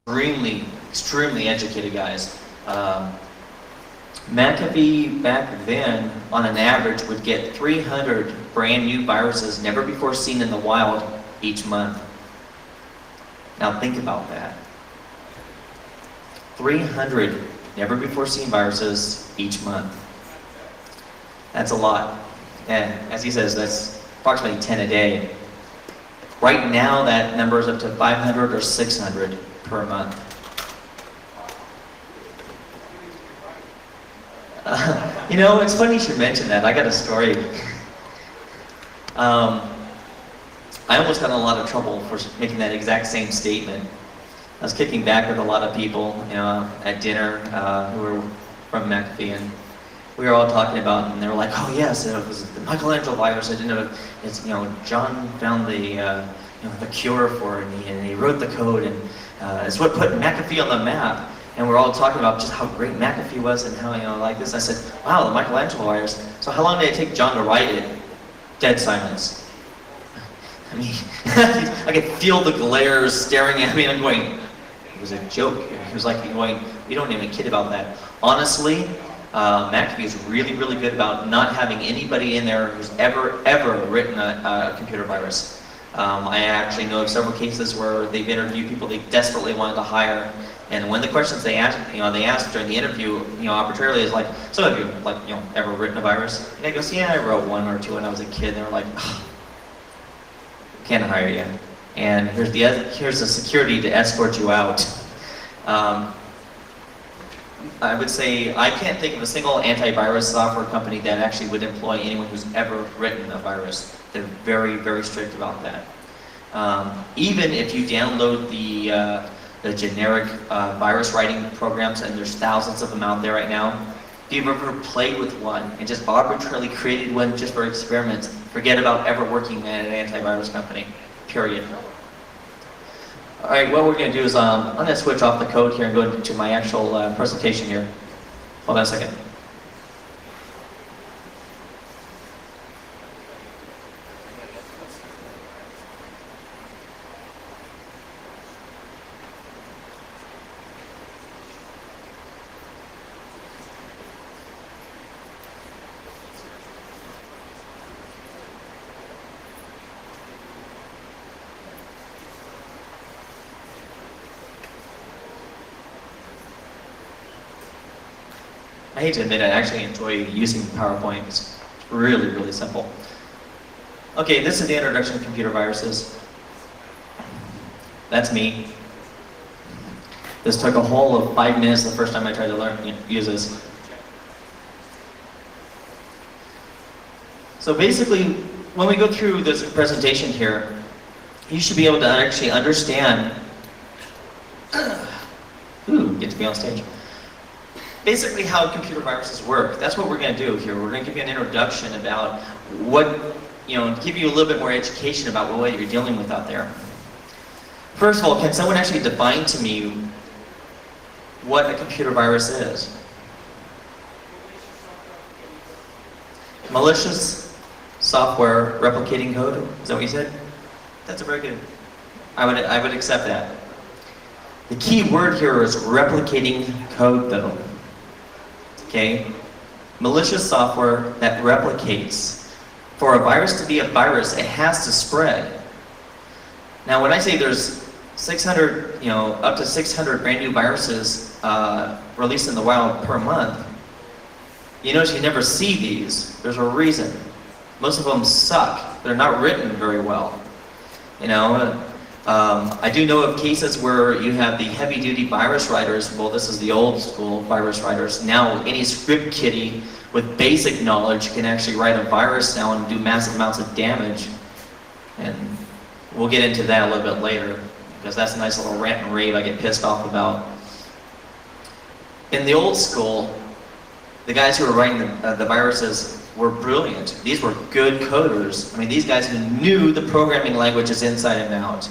extremely educated guys. McAfee back then, on an average, would get 300 brand new viruses never before seen in the wild each month. Now think about that. 300 never before seen viruses each month. That's a lot. And as he says, that's approximately 10 a day. Right now, that number is up to 500 or 600 per month. You know, it's funny you should mention that. I got a story. I almost got in a lot of trouble for making that exact same statement. I was kicking back with a lot of people, you know, at dinner who were from McAfee, and we were all talking about, and they were like, "Oh yes, it was the Michelangelo virus. I didn't know it's, you know, John found the you know, the cure for it, and he wrote the code, and it's what put McAfee on the map." And we're all talking about just how great McAfee was and how, you know, like this. I said, "Wow, the Michelangelo virus. So how long did it take John to write it?" Dead silence. I mean, I could feel the glares staring at me, and I'm going, it was a joke. He was like going, "You don't even kid about that." Honestly, McAfee is really good about not having anybody in there who's ever written a computer virus. I actually know of several cases where they've interviewed people they desperately wanted to hire, and one of the questions they asked, you know, they asked during the interview, you know, arbitrarily is like, "So have you, like, you know, ever written a virus?" And he goes, "Yeah, I wrote one or two when I was a kid." And they were like, "Can't hire you, and here's the security to escort you out." I would say I can't think of a single antivirus software company that actually would employ anyone who's ever written a virus. They're very strict about that. Even if you download the generic virus writing programs, and there's thousands of them out there right now, if you've ever played with one and just arbitrarily created one just for experiments, forget about ever working at an antivirus company, period. All right, what we're going to do is I'm going to switch off the code here and go into my actual presentation here. Hold on a second. I hate to admit, I actually enjoy using PowerPoint. It's really simple. Okay, this is the introduction to computer viruses. That's me. This took a whole of 5 minutes the first time I tried to use this. So basically, when we go through this presentation here, you should be able to actually understand. Get to be on stage. Basically how computer viruses work. That's what we're going to do here. We're going to give you an introduction about what, you know, give you a little bit more education about what you're dealing with out there. First of all, can someone actually define to me what a computer virus is? Malicious software replicating code? Is that what you said? That's a very good. I would accept that. The key word here is replicating code, though. Okay? Malicious software that replicates. For a virus to be a virus, it has to spread. Now, when I say there's 600, you know, up to 600 brand new viruses released in the wild per month, you notice you never see these. There's a reason. Most of them suck. They're not written very well. You know, I do know of cases where you have the heavy-duty virus writers. Well, this is the old school virus writers. Now, any script kiddie with basic knowledge can actually write a virus now and do massive amounts of damage. And we'll get into that a little bit later, because that's a nice little rant and rave I get pissed off about. In the old school, the guys who were writing the viruses were brilliant. These were good coders. I mean, these guys who knew the programming languages inside and out.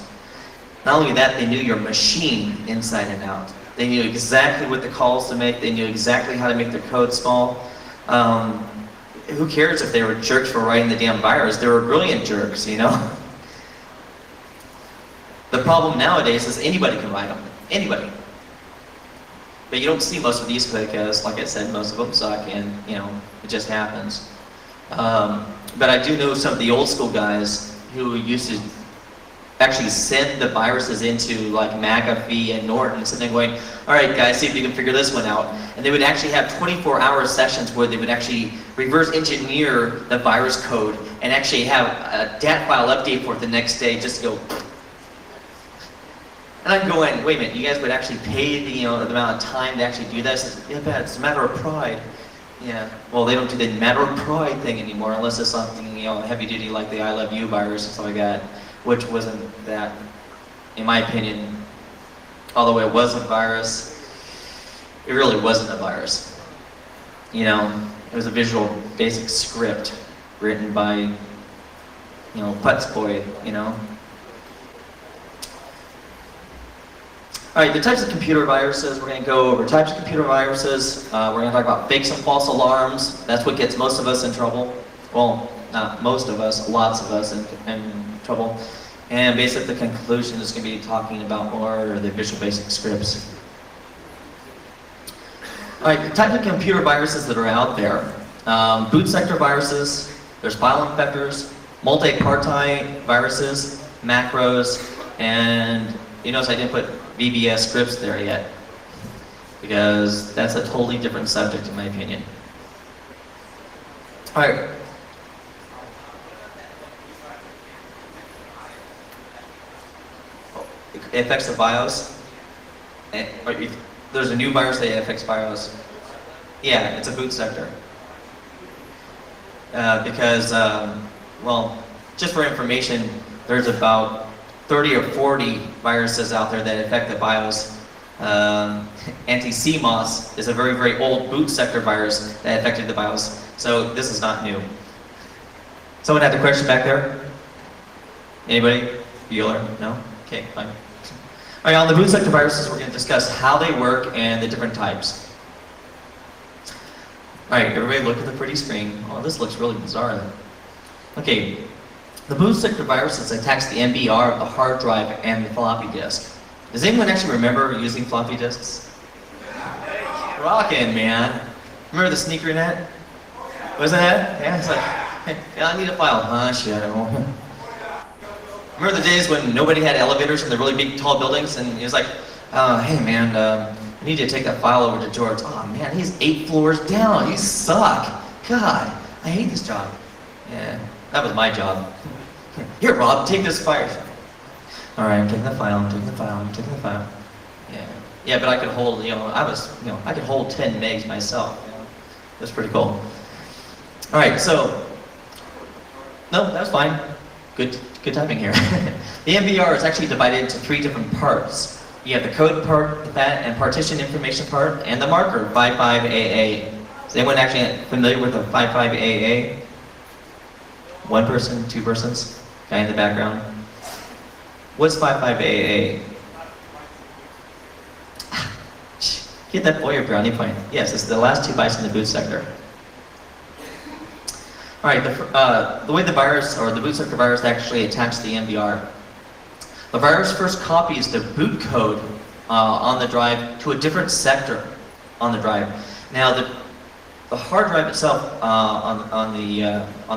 Not only that, they knew your machine inside and out. They knew exactly what the calls to make. They knew exactly how to make their code small. Who cares if they were jerks for writing the damn virus? They were brilliant jerks, you know? The problem nowadays is anybody can write them. anybody. But you don't see most of these because, like I said, most of them suck, and it just happens. But I do know some of the old school guys who used to actually send the viruses into like McAfee and Norton, and then going, all right guys, see if you can figure this one out. And they would actually have 24-hour sessions where they would actually reverse engineer the virus code and actually have a DAT file update for it the next day just to go. And I'm going, wait a minute, you guys would actually pay the amount of time to actually do this? Yeah, but it's a matter of pride. Yeah, well, they don't do the matter of pride thing anymore unless it's something heavy duty like the I love you virus and stuff like that, which wasn't that, in my opinion, although it was a virus, it really wasn't a virus. It was a Visual Basic script written by, Putz Boy, All right, the types of computer viruses, we're going to go over types of computer viruses. We're going to talk about fakes and false alarms. That's what gets most of us in trouble. Well, not most of us, lots of us in trouble. And basically the conclusion is going to be talking about more the Visual Basic scripts. All right, the types of computer viruses that are out there. Boot sector viruses, there's file infectors, multi-party viruses, macros, and you notice I didn't put VBS scripts there yet, because that's a totally different subject in my opinion. All right. It affects the BIOS. There's a new virus that affects BIOS. Yeah, it's a boot sector. Because, well, just for information, there's about 30 or 40 viruses out there that affect the BIOS. Anti-CMOS is a very, very old boot sector virus that affected the BIOS. So this is not new. Someone had a question back there? Anybody? Bueller? No? Okay, fine. All right, on the boot sector viruses, we're going to discuss how they work and the different types. All right, everybody look at the pretty screen. Oh, this looks really bizarre. Okay, the boot sector viruses attacks the MBR of the hard drive and the floppy disk. Does anyone actually remember using floppy disks? Rockin', man. Remember the sneaker net? Was that? Yeah, it's like, hey, yeah, I need a file. Shit. Remember the days when nobody had elevators in the really big, tall buildings, and it was like, hey man, I need to take that file over to George. Oh man, he's 8 floors down. You suck. God, I hate this job. Yeah, that was my job. Here, Rob, take this file. All right, I'm taking the file. I'm taking the file. I'm taking the file. Yeah, but I could hold. I could hold 10 megs myself. That's pretty cool. All right, so no, that's fine. Good timing here. The MBR is actually divided into 3 different parts. You have the code part, the FAT and partition information part, and the marker, 55AA. Is anyone actually familiar with the 55AA? One person, 2 persons? Guy in the background? What's 55AA? Get that boy a brownie point. Yes, it's the last 2 bytes in the boot sector. All right, the way the virus, or the boot sector virus, actually attacks the MBR. The virus first copies the boot code on the drive to a different sector on the drive. Now, the hard drive itself on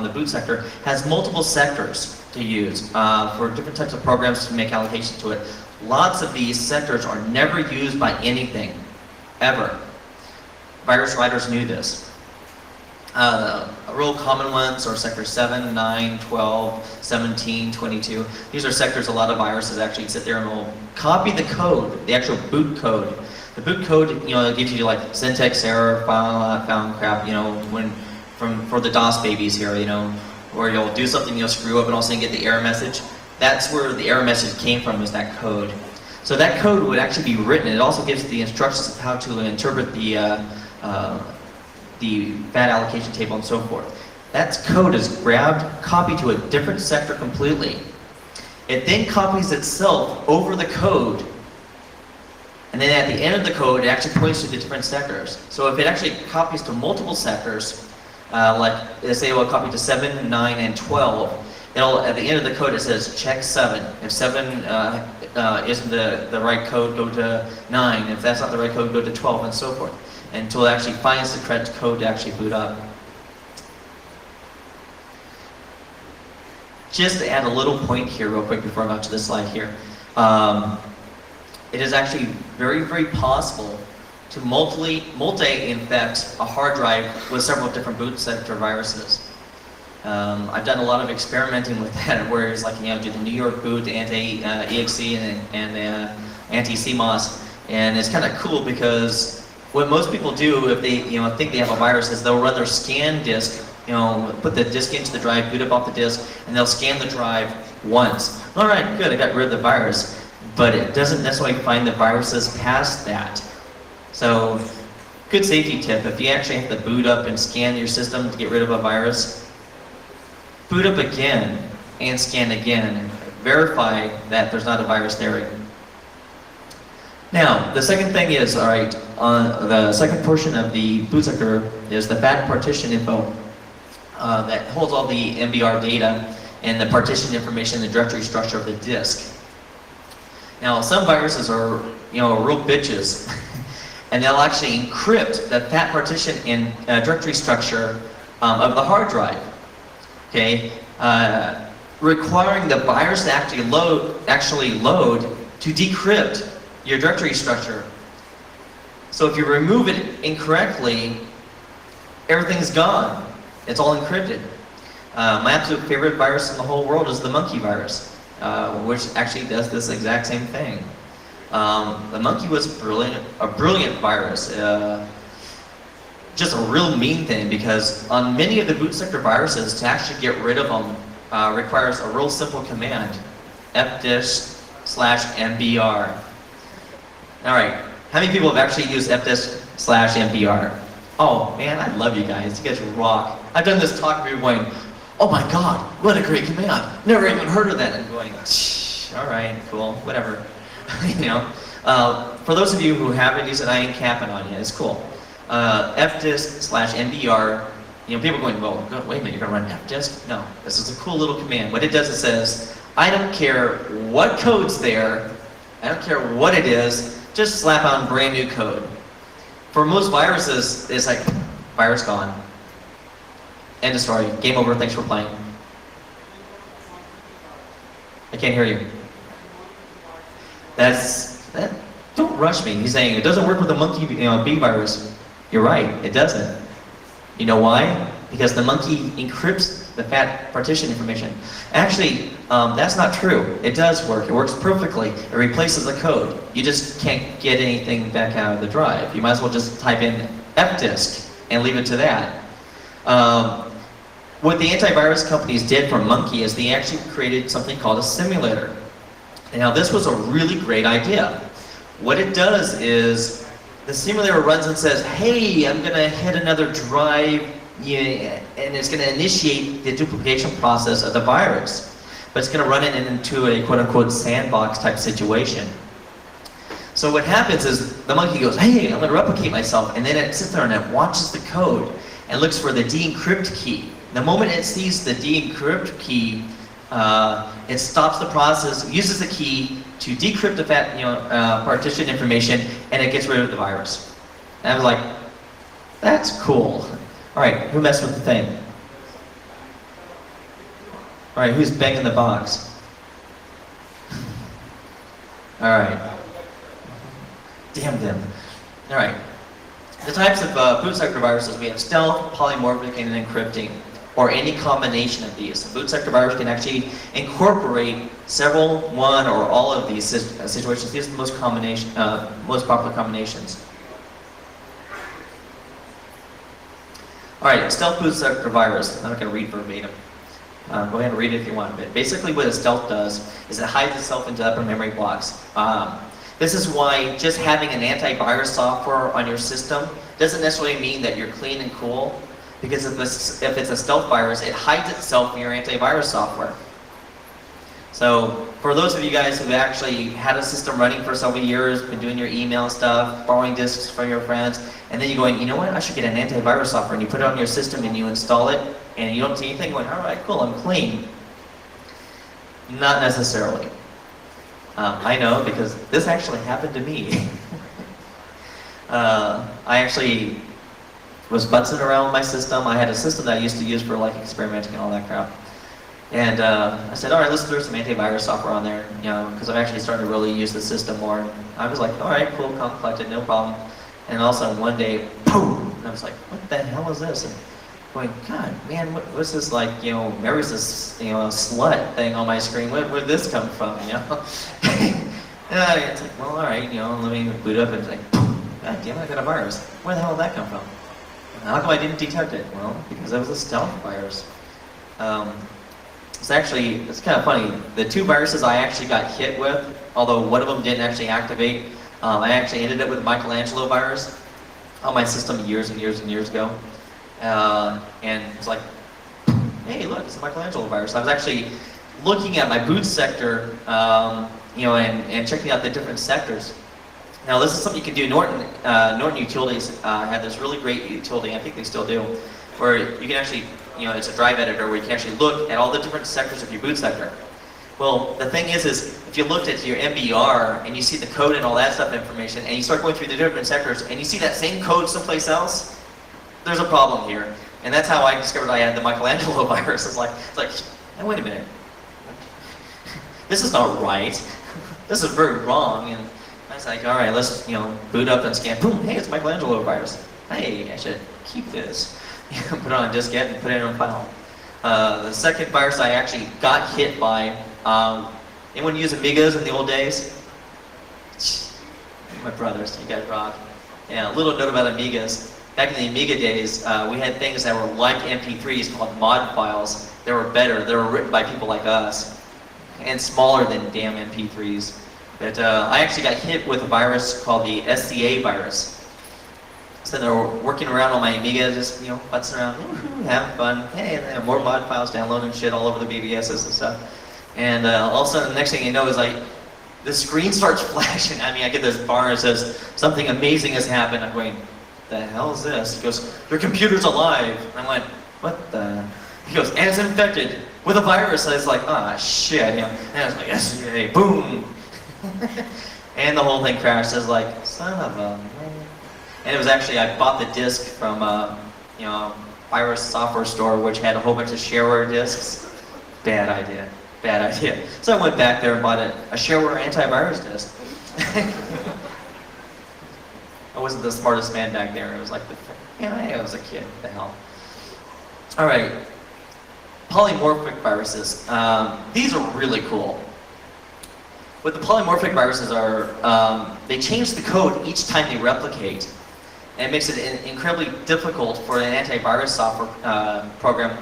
the boot sector has multiple sectors to use for different types of programs to make allocation to it. Lots of these sectors are never used by anything, ever. Virus writers knew this. Real common ones are sector 7, 9, 12, 17, 22. These are sectors a lot of viruses actually sit there and will copy the code, the actual boot code. The boot code, it gives you like syntax error, file not found crap, for the DOS babies here, where you'll do something, you'll screw up and all of a sudden get the error message. That's where the error message came from, was that code. So that code would actually be written. It also gives the instructions of how to interpret the FAT allocation table and so forth. That code is grabbed, copied to a different sector completely. It then copies itself over the code, and then at the end of the code, it actually points to the different sectors. So if it actually copies to multiple sectors, like let's say it will copy to 7, 9, and 12, at the end of the code it says check 7. If 7 isn't the right code, go to 9. If that's not the right code, go to 12, and so forth, until it actually finds the correct code to actually boot up. Just to add a little point here real quick before I go to this slide here. It is actually very, very possible to multi-infect a hard drive with several different boot sector viruses. I've done a lot of experimenting with that, where it's like, do the New York boot, anti-exe, and anti-CMOS, and it's kind of cool because what most people do if they think they have a virus is they'll run their scan disk, put the disk into the drive, boot up off the disk, and they'll scan the drive once. All right, good, I got rid of the virus, but it doesn't necessarily find the viruses past that. So, good safety tip: if you actually have to boot up and scan your system to get rid of a virus, boot up again and scan again and verify that there's not a virus there. Now, the second thing is, all right, on the second portion of the boot sector is the FAT partition info that holds all the MBR data and the partition information, the directory structure of the disk. Now, some viruses are, real bitches, and they'll actually encrypt the FAT partition and directory structure of the hard drive. Okay, requiring the virus to actually load to decrypt your directory structure. So if you remove it incorrectly, everything's gone. It's all encrypted. My absolute favorite virus in the whole world is the monkey virus, which actually does this exact same thing. The monkey was a brilliant virus. Just a real mean thing, because on many of the boot sector viruses, to actually get rid of them requires a real simple command: fdisk/mbr. All right, how many people have actually used fdisk/mbr? Oh man, I love you guys. You guys rock. I've done this talk where you're going, oh my god, what a great command. Never even heard of that. And going, all right, cool, whatever. For those of you who haven't used it, I ain't capping on you. It's cool. fdisk/mbr, people are going, well, wait a minute, you're gonna run fdisk? No, this is a cool little command. What it does, it says, I don't care what code's there, I don't care what it is, just slap on brand new code. For most viruses, it's like, virus gone. End of story, game over, thanks for playing. I can't hear you. Don't rush me. He's saying it doesn't work with the monkey B virus. You're right, it doesn't. You know why? Because the monkey encrypts the FAT partition information. Actually, that's not true. It does work. It works perfectly. It replaces the code. You just can't get anything back out of the drive. You might as well just type in fdisk and leave it to that. What the antivirus companies did for Monkey is they actually created something called a simulator. Now, this was a really great idea. What it does is the simulator runs and says, hey, I'm going to hit another drive, and it's going to initiate the duplication process of the virus. But it's going to run it into a quote-unquote sandbox type situation. So what happens is the monkey goes, hey, I'm going to replicate myself, and then it sits there and it watches the code and looks for the de-encrypt key. The moment it sees the de-encrypt key, it stops the process, uses the key to decrypt the FAT, partition information, and it gets rid of the virus. And I was like, that's cool. All right, who messed with the thing? All right, who's banging the box? All right. Damn them. All right. The types of boot sector viruses, we have stealth, polymorphic, and encrypting, or any combination of these. A boot sector virus can actually incorporate several, one, or all of these situations. These are the most popular combinations. All right, stealth boot sector virus. I'm not going to read verbatim. Go ahead and read it if you want. But basically what a stealth does is it hides itself into upper memory blocks. This is why just having an antivirus software on your system doesn't necessarily mean that you're clean and cool, because if it's a stealth virus, it hides itself in your antivirus software. So for those of you guys who've actually had a system running for several years, been doing your email stuff, borrowing disks from your friends, and then you're going, you know what, I should get an antivirus software, and you put it on your system and you install it, and you don't see anything, going, all right, cool, I'm clean. Not necessarily. I know because this actually happened to me. I actually was butzing around with my system. I had a system that I used to use for like experimenting and all that crap. And I said, all right, let's throw some antivirus software on there, you know, because I'm actually starting to really use the system more. And I was like, all right, cool, come collect it, no problem. And all of a sudden one day, boom! And I was like, what the hell is this? And going, God, man, what's this like, you know, Mary's this, you know, slut thing on my screen. Where did this come from, you know? And it's like, well, all right, you know, let me boot up and it's like, boom, God damn it, I got a virus. Where the hell did that come from? How come I didn't detect it? Well, because it was a stealth virus. It's kind of funny. The two viruses I actually got hit with, although one of them didn't actually activate, I actually ended up with the Michelangelo virus on my system years and years and years ago. And it's like, hey, look, it's a Michelangelo virus. I was actually looking at my boot sector, you know, and checking out the different sectors. Now, this is something you can do. Norton Utilities had this really great utility, I think they still do, where you can actually, you know, it's a drive editor where you can actually look at all the different sectors of your boot sector. Well, the thing is if you looked at your MBR and you see the code and all that stuff information, and you start going through the different sectors and you see that same code someplace else, there's a problem here. And that's how I discovered I had the Michelangelo virus. It's like, hey, wait a minute. This is not right. This is very wrong. And I was like, all right, let's, you know, boot up and scan. Boom, hey, it's Michelangelo virus. Hey, I should keep this. Put it on a diskette and put it in a file. The second virus I actually got hit by, anyone use Amigas in the old days? My brothers, you guys rock. Yeah, a little note about Amigas. Back in the Amiga days, we had things that were like MP3s called mod files. They were better. They were written by people like us. And smaller than damn MP3s. But I actually got hit with a virus called the SCA virus. So they were working around on my Amiga, just, you know, futzing around, having fun. Hey, and they have more mod files downloading shit all over the BBSs and stuff. And all of a sudden, the next thing you know is like, the screen starts flashing. I mean, I get this bar that says, something amazing has happened. I'm going, the hell is this? He goes, your computer's alive. And I went, what the? He goes, and it's infected with a virus. And I was like, ah, shit. You know? And I was like, SCA, boom. And the whole thing crashed. I was like, son of a man. And it was actually, I bought the disc from, you know, virus software store, which had a whole bunch of shareware discs. Bad idea. Bad idea. So I went back there and bought a shareware antivirus disc. I wasn't the smartest man back there. It was like, I was a kid. What the hell? All right. Polymorphic viruses. These are really cool. What the polymorphic viruses are, they change the code each time they replicate. And it makes it incredibly difficult for an antivirus software program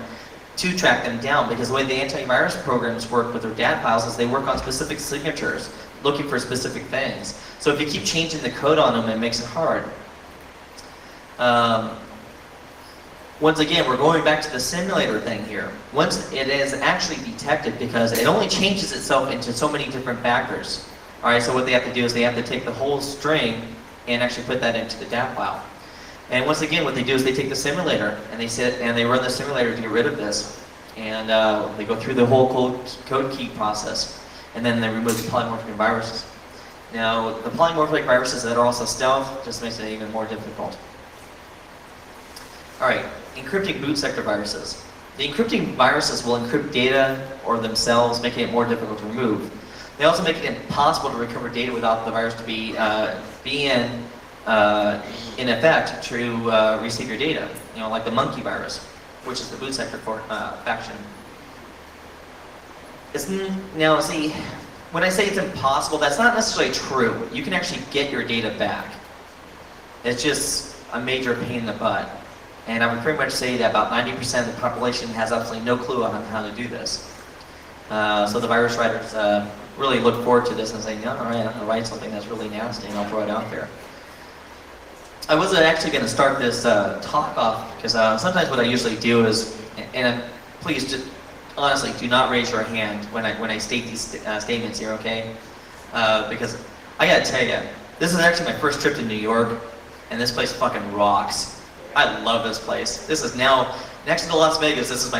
to track them down, because the way the antivirus programs work with their DAT files is they work on specific signatures, looking for specific things. So if you keep changing the code on them, it makes it hard. Once again, we're going back to the simulator thing here. Once it is actually detected, because it only changes itself into so many different factors. All right, so what they have to do is they have to take the whole string and actually put that into the DAT file. And once again, what they do is they take the simulator and they sit and they run the simulator to get rid of this. And they go through the whole code key process, and then they remove the polymorphic viruses. Now, the polymorphic viruses that are also stealth just makes it even more difficult. All right, encrypting boot sector viruses. The encrypting viruses will encrypt data or themselves, making it more difficult to remove. They also make it impossible to recover data without the virus to be in effect to receive your data. You know, like the monkey virus, which is the boot sector faction. Now, see, when I say it's impossible, that's not necessarily true. You can actually get your data back. It's just a major pain in the butt. And I would pretty much say that about 90% of the population has absolutely no clue on how to do this. So the virus writers really look forward to this and say, no, all right, I'm going to write something that's really nasty and I'll throw it out there. I wasn't actually going to start this talk off because sometimes what I usually do is, and please just honestly do not raise your hand when I state these statements here, okay? Because I got to tell you, this is actually my first trip to New York, and this place fucking rocks. I love this place. This is now, next to Las Vegas, this is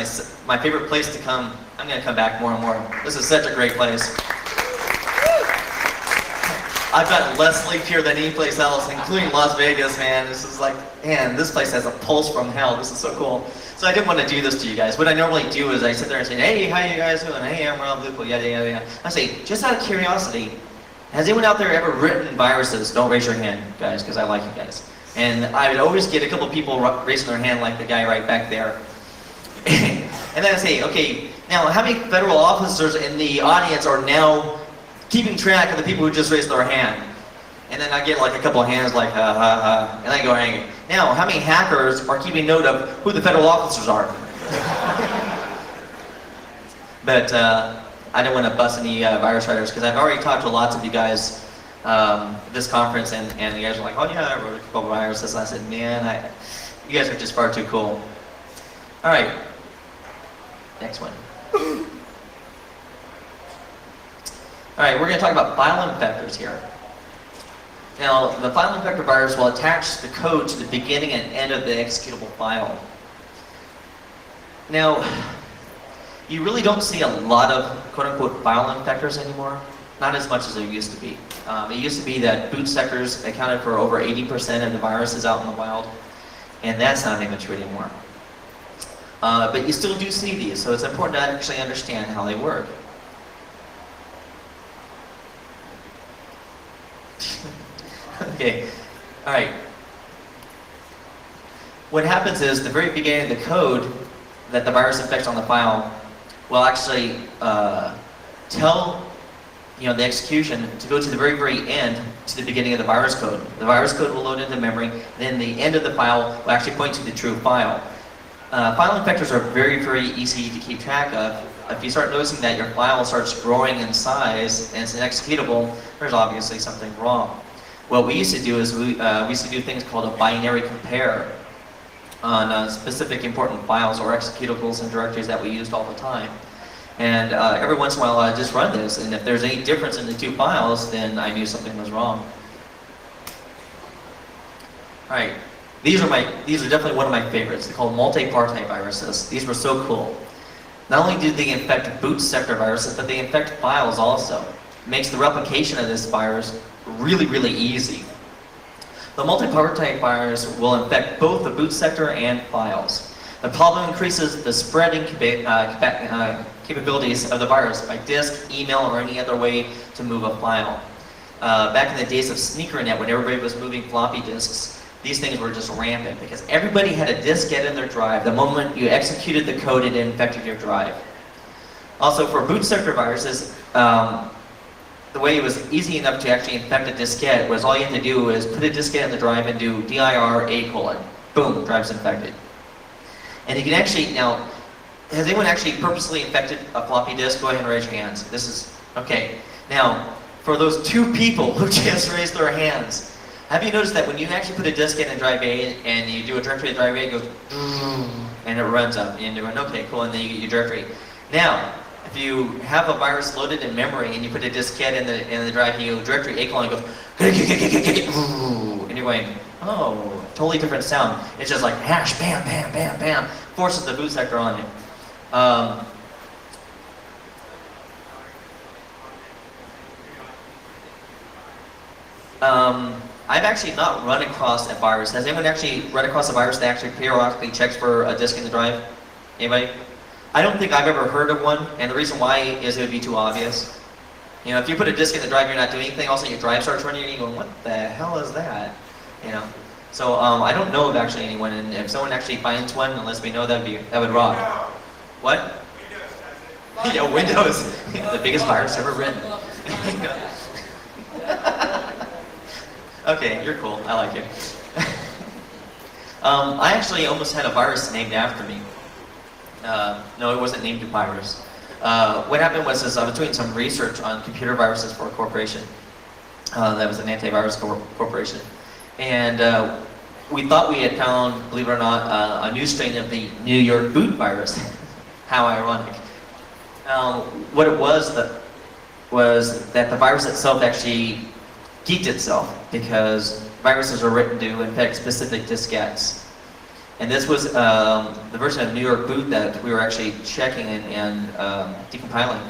my favorite place to come. I'm going to come back more and more. This is such a great place. I've gotten less sleep here than any place else, including Las Vegas, man. This is like, man, this place has a pulse from hell. This is so cool. So I didn't want to do this to you guys. What I normally do is I sit there and say, hey, how you guys doing? Hey, I'm Rob Lupo, yada, yada, yada. I say, just out of curiosity, has anyone out there ever written viruses? Don't raise your hand, guys, because I like you guys. And I would always get a couple people raising their hand like the guy right back there. And then I say, okay, now how many federal officers in the audience are now keeping track of the people who just raised their hand? And then I get like a couple of hands like, ha, ha, ha, and I go hang it. Now, how many hackers are keeping note of who the federal officers are? But I didn't want to bust any virus writers because I've already talked to lots of you guys this conference, and you guys are like, oh yeah, I wrote a couple of viruses. And I said, man, you guys are just far too cool. All right, next one. All right, we're going to talk about file infectors here. Now, the file infector virus will attach the code to the beginning and end of the executable file. Now, you really don't see a lot of quote-unquote file infectors anymore. Not as much as there used to be. It used to be that boot sectors accounted for over 80% of the viruses out in the wild, and that's not even true anymore. But you still do see these, so it's important to actually understand how they work. Okay, all right. What happens is the very beginning of the code that the virus infects on the file will actually tell the execution to go to the very, very end to the beginning of the virus code. The virus code will load into memory, and then the end of the file will actually point to the true file. File infectors are very, very easy to keep track of. If you start noticing that your file starts growing in size and it's inexecutable, there's obviously something wrong. What we used to do is we used to do things called a binary compare on specific important files or executables and directories that we used all the time. And every once in a while I just run this, and if there's any difference in the two files, then I knew something was wrong. All right, these are definitely one of my favorites. They're called multi-party viruses. These were so cool. Not only do they infect boot sector viruses, but they infect files also. It makes the replication of this virus really, really easy. The multi-party virus will infect both the boot sector and files. The problem increases the spreading capabilities of the virus by disk, email, or any other way to move a file. Back in the days of SneakerNet, when everybody was moving floppy disks, these things were just rampant because everybody had a diskette in their drive. The moment you executed the code, it infected your drive. Also, for boot sector viruses, the way it was easy enough to actually infect a diskette was all you had to do was put a diskette in the drive and do dir a:. Boom, drive's infected. And you can actually, now, has anyone actually purposely infected a floppy disk? Go ahead and raise your hands. This is, okay. Now, for those two people who just raised their hands, have you noticed that when you actually put a diskette in drive A and you do a directory to drive A, it goes, and it runs up, and you're going, okay, cool, and then you get your directory. Now, if you have a virus loaded in memory and you put a diskette in the drive, you go directory a:, and it goes, and you're going, oh, totally different sound. It's just like hash, bam, bam, bam, bam, forces the boot sector on you. I've actually not run across a virus. Has anyone actually run across a virus that actually periodically checks for a disk in the drive? Anybody? I don't think I've ever heard of one, and the reason why is it would be too obvious. You know, if you put a disk in the drive, you're not doing anything, also your drive starts running, and you're going, what the hell is that? You know? So I don't know of actually anyone, and if someone actually finds one and lets me know, that would rock. What? Yeah, Windows. The biggest virus ever written. Okay, you're cool. I like you. I actually almost had a virus named after me. No, it wasn't named a virus. What happened was I was doing some research on computer viruses for a corporation. That was an antivirus corporation. And we thought we had found, believe it or not, a new strain of the New York boot virus. How ironic. What it was that the virus itself actually geeked itself because viruses are written to infect specific diskettes. And this was the version of New York boot that we were actually checking and decompiling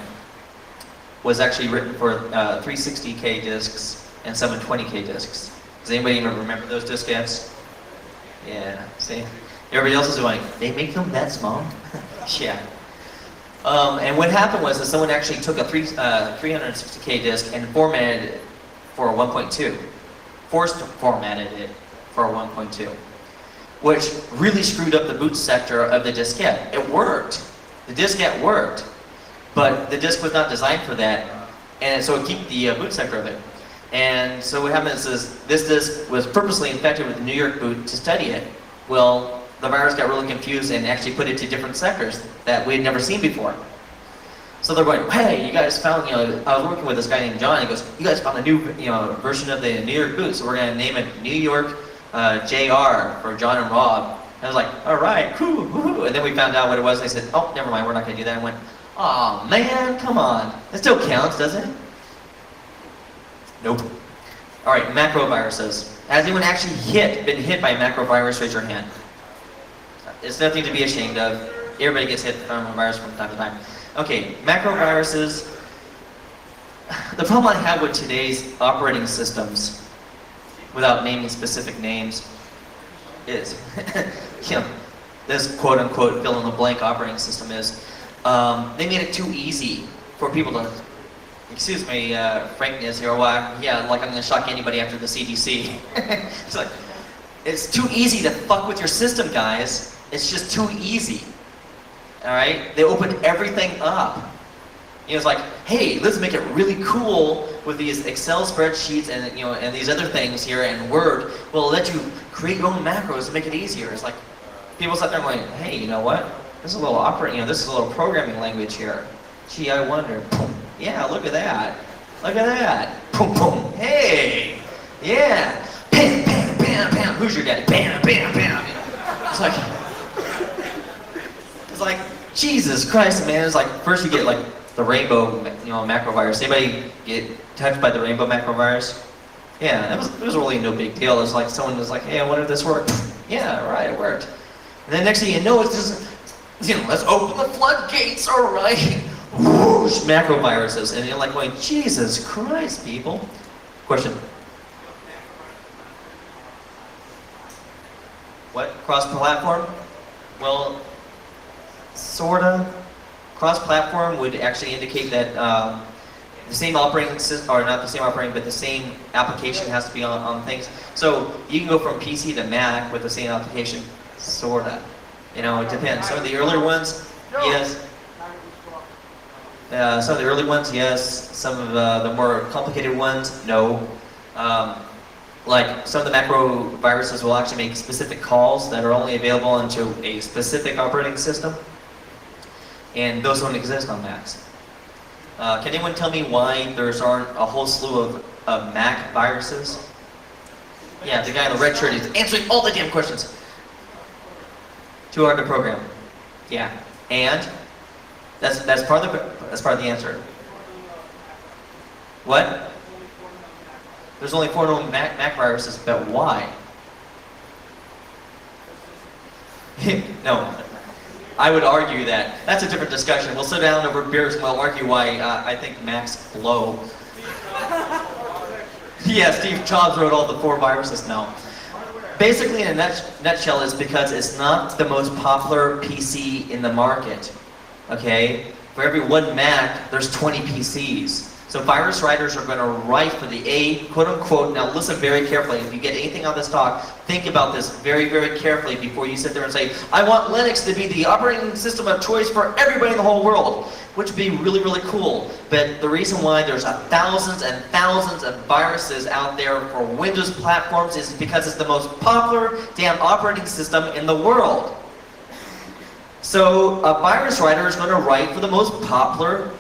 was actually written for 360K disks and some with 20K disks. Does anybody even remember those diskettes? Yeah, see? Everybody else is going, they make them that small? Yeah. And what happened was that someone actually took a 360K disk and formatted it for a 1.2. Formatted it for a 1.2. Which really screwed up the boot sector of the diskette. It worked. The diskette worked. But the disk was not designed for that. And so it kept the boot sector of it. And so what happens is this disk was purposely infected with the New York boot to study it. Well, the virus got really confused and actually put it to different sectors that we had never seen before. So they're going, hey, you guys found, I was working with this guy named John. He goes, you guys found a new, version of the New York boot, so we're going to name it New York JR for John and Rob. And I was like, all right, cool, woohoo. And then we found out what it was. And they said, oh, never mind, we're not going to do that. And I went, oh man, come on. It still counts, doesn't it? Nope. All right, macro viruses. Has anyone actually been hit by a macro virus? Raise your hand. It's nothing to be ashamed of. Everybody gets hit from a virus from time to time. Okay, macro viruses. The problem I have with today's operating systems, without naming specific names, is, this quote-unquote fill-in-the-blank operating system is, they made it too easy for people to, excuse me, frankness here, well, yeah, like I'm going to shock anybody after the CDC. It's like, it's too easy to fuck with your system, guys. It's just too easy. All right? They opened everything up. It's like, hey, let's make it really cool with these Excel spreadsheets and and these other things here and Word. We'll let you create your own macros to make it easier. It's like people sat there going, hey, you know what? This is a little this is a little programming language here. Gee, I wonder. Boom. Yeah, look at that. Look at that. Boom, boom. Hey, yeah. Bam, bam, bam, bam. Who's your daddy? Bam, bam, bam. It's like, Jesus Christ, man. It's like first you get like the rainbow, macro virus. Anybody get touched by the rainbow macro virus? Yeah, it was really no big deal. It's like someone was like, hey, I wonder if this worked. Yeah, right, it worked. And then next thing you know, it's just, let's open the floodgates, all right. Whoosh, macro viruses. And you're like going, Jesus Christ, people. Question. What? Cross-platform? Well, sorta. Cross-platform would actually indicate that the same operating system, or not the same operating, but the same application has to be on things. So you can go from PC to Mac with the same application, sorta. It depends. Some of the earlier ones, yes. Some of the early ones, yes. Some of the more complicated ones, no. Like some of the macro viruses will actually make specific calls that are only available into a specific operating system. And those don't exist on Macs. Can anyone tell me why there aren't a whole slew of Mac viruses? Yeah, the guy in the red shirt is answering all the damn questions. Too hard to program. Yeah, and that's part of the answer. What? There's only 4 known Mac viruses, but why? No. I would argue that. That's a different discussion. We'll sit down over beers and we'll argue why I think Macs blow. Yeah, Steve Jobs wrote all the 4 viruses. No. Basically, in a nutshell, it's because it's not the most popular PC in the market. Okay? For every 1 Mac, there's 20 PCs. So virus writers are going to write for the quote-unquote, now listen very carefully. If you get anything on this talk, think about this very, very carefully before you sit there and say, I want Linux to be the operating system of choice for everybody in the whole world, which would be really, really cool. But the reason why there's thousands and thousands of viruses out there for Windows platforms is because it's the most popular damn operating system in the world. So a virus writer is going to write for the most popular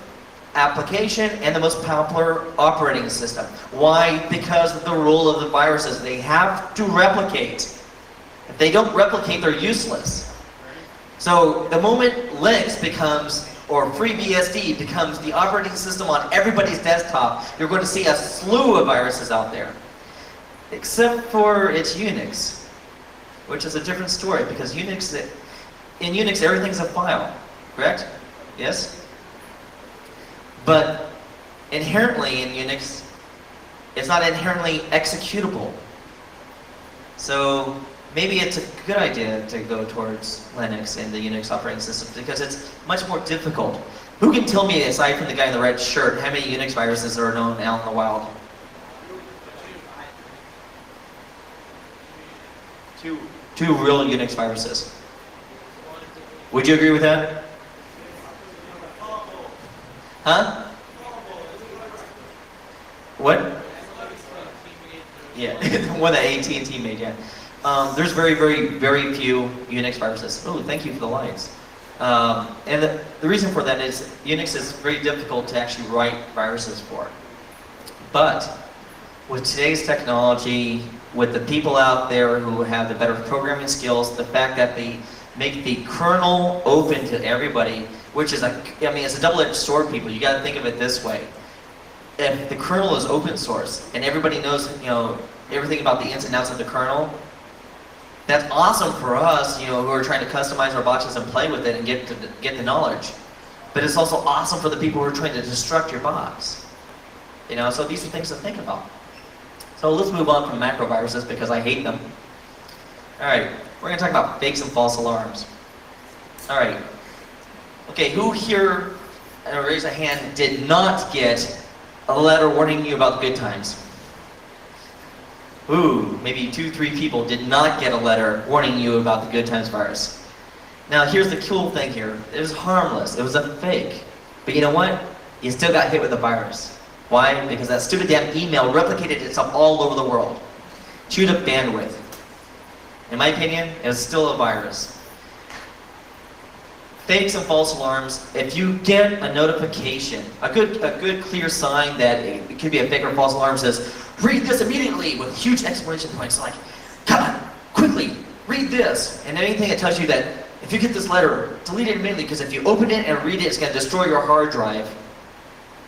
application and the most popular operating system. Why? Because of the rule of the viruses. They have to replicate. If they don't replicate, they're useless. So the moment Linux becomes, or FreeBSD becomes the operating system on everybody's desktop, you're going to see a slew of viruses out there. Except for it's Unix, which is a different story, because in Unix everything's a file, correct? Yes? But inherently in Unix, It's not inherently executable. So maybe it's a good idea to go towards Linux and the Unix operating system because it's much more difficult. Who can tell me, aside from the guy in the red shirt, how many Unix viruses are known out in the wild? Two real Unix viruses. Would you agree with that? Huh? What? Yeah, one that AT&T made, yeah. There's very few Unix viruses. Oh, thank you for the lights. And the reason for that is Unix is very difficult to actually write viruses for. But with today's technology, with the people out there who have the better programming skills, the fact that they make the kernel open to everybody, which is it's a double-edged sword, people. You got to think of it this way. If the kernel is open source and everybody knows, everything about the ins and outs of the kernel, that's awesome for us, who are trying to customize our boxes and play with it and get the knowledge. But it's also awesome for the people who are trying to destruct your box. So these are things to think about. So let's move on from macro viruses because I hate them. All right, we're going to talk about fakes and false alarms. All right. Okay, who here, raise a hand, did not get a letter warning you about the good times? Ooh, maybe 2-3 people did not get a letter warning you about the good times virus. Now here's the cool thing here. It was harmless, it was a fake. But you know what? You still got hit with the virus. Why? Because that stupid damn email replicated itself all over the world. Chewed up bandwidth. In my opinion, it was still a virus. Fakes and false alarms, if you get a notification, a good clear sign that it could be a fake or false alarm says, read this immediately with huge exclamation points like, come on, quickly, read this. And anything that tells you that if you get this letter, delete it immediately because if you open it and read it, it's going to destroy your hard drive.